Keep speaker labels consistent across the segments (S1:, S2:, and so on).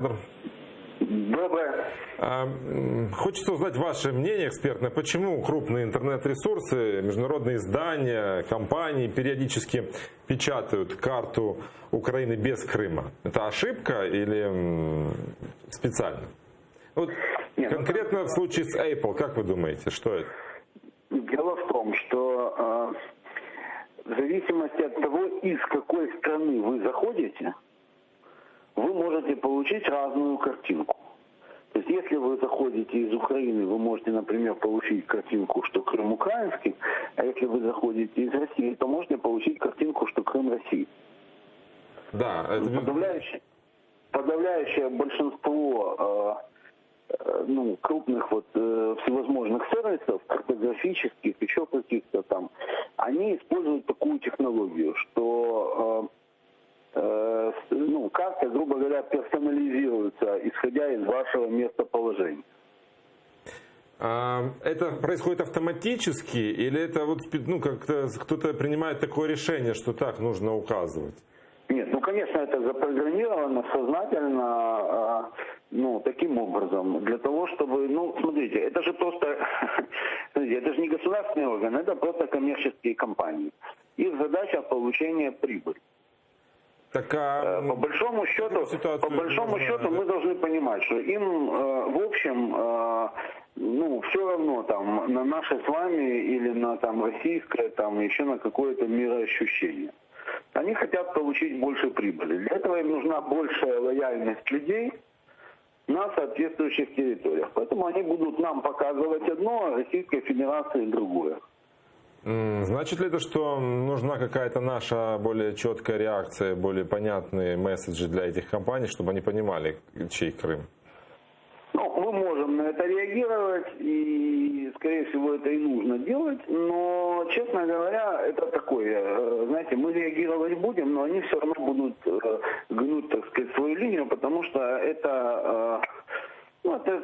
S1: Доброе.
S2: Хочется узнать ваше мнение экспертное, почему крупные интернет-ресурсы, международные издания, компании периодически печатают карту Украины без Крыма. Это ошибка или специально? Вот конкретно в случае с Apple, как вы думаете, что это?
S1: Дело в том, что в зависимости от того, из какой страны вы заходите, вы можете получить разную картинку. То есть, если вы заходите из Украины, вы можете, например, получить картинку, что Крым украинский, а если вы заходите из России, то можете получить картинку, что Крым России.
S2: Да, это...
S1: Подавляющее большинство крупных всевозможных сервисов, картографических, еще каких-то там, они используют такую технологию, что карта, грубо говоря, персонализируется, исходя из вашего местоположения.
S2: Это происходит автоматически или это как-то кто-то принимает такое решение, что так нужно указывать?
S1: Нет, конечно, это запрограммировано сознательно, таким образом, для того, чтобы, смотрите, это же просто, это же не государственный орган, это просто коммерческие компании. Их задача получение прибыли. По большому счету мы должны понимать, что им, в общем, все равно там на наше с вами или на там российское, там еще на какое-то мироощущение. Они хотят получить больше прибыли. Для этого им нужна большая лояльность людей на соответствующих территориях. Поэтому они будут нам показывать одно, а Российской Федерации другое.
S2: Значит ли это, что нужна какая-то наша более четкая реакция, более понятные месседжи для этих компаний, чтобы они понимали, чей Крым?
S1: Мы можем на это реагировать, и, скорее всего, это и нужно делать, но, честно говоря, это такое, знаете, мы реагировать будем, но они все равно будут гнуть, так сказать, свою линию, потому что это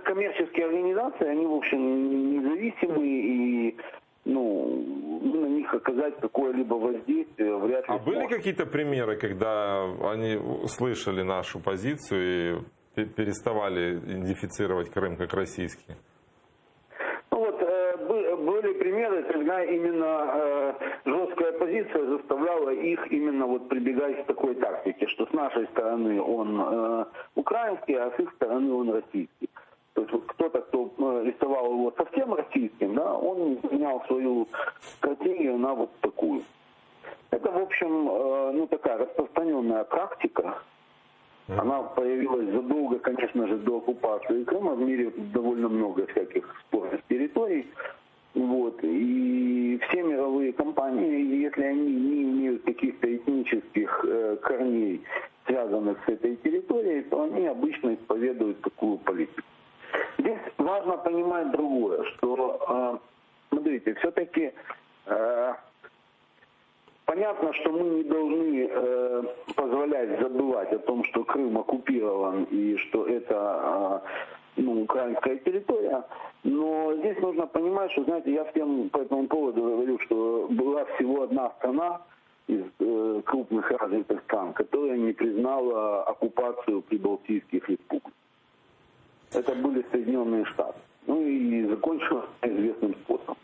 S1: коммерческие организации, они, в общем, независимые, и на них оказать какое-либо воздействие вряд ли.
S2: А были какие-то примеры, когда они услышали нашу позицию и переставали идентифицировать Крым как российский?
S1: Были примеры, когда именно жесткая позиция заставляла их именно прибегать к такой тактике, что с нашей стороны он украинский, а с их стороны он российский. То есть кто-то, кто рисовал его совсем российским, он менял свою стратегию на такую. Это, в общем, такая распространенная практика. Она появилась задолго, конечно же, до оккупации Крыма. В мире довольно много всяких спорных территорий. И все мировые компании, если они не имеют каких-то этнических корней, связанных с этой территорией, то они обычно исповедуют такую политику. Здесь важно понимать другое, что, смотрите, все-таки понятно, что мы не должны позволять забывать о том, что Крым оккупирован и что это украинская территория, но здесь нужно понимать, что, знаете, я всем по этому поводу говорю, что была всего одна страна из крупных развитых стран, которая не признала оккупацию прибалтийских республик. Это были Соединенные Штаты. И закончилось известным способом.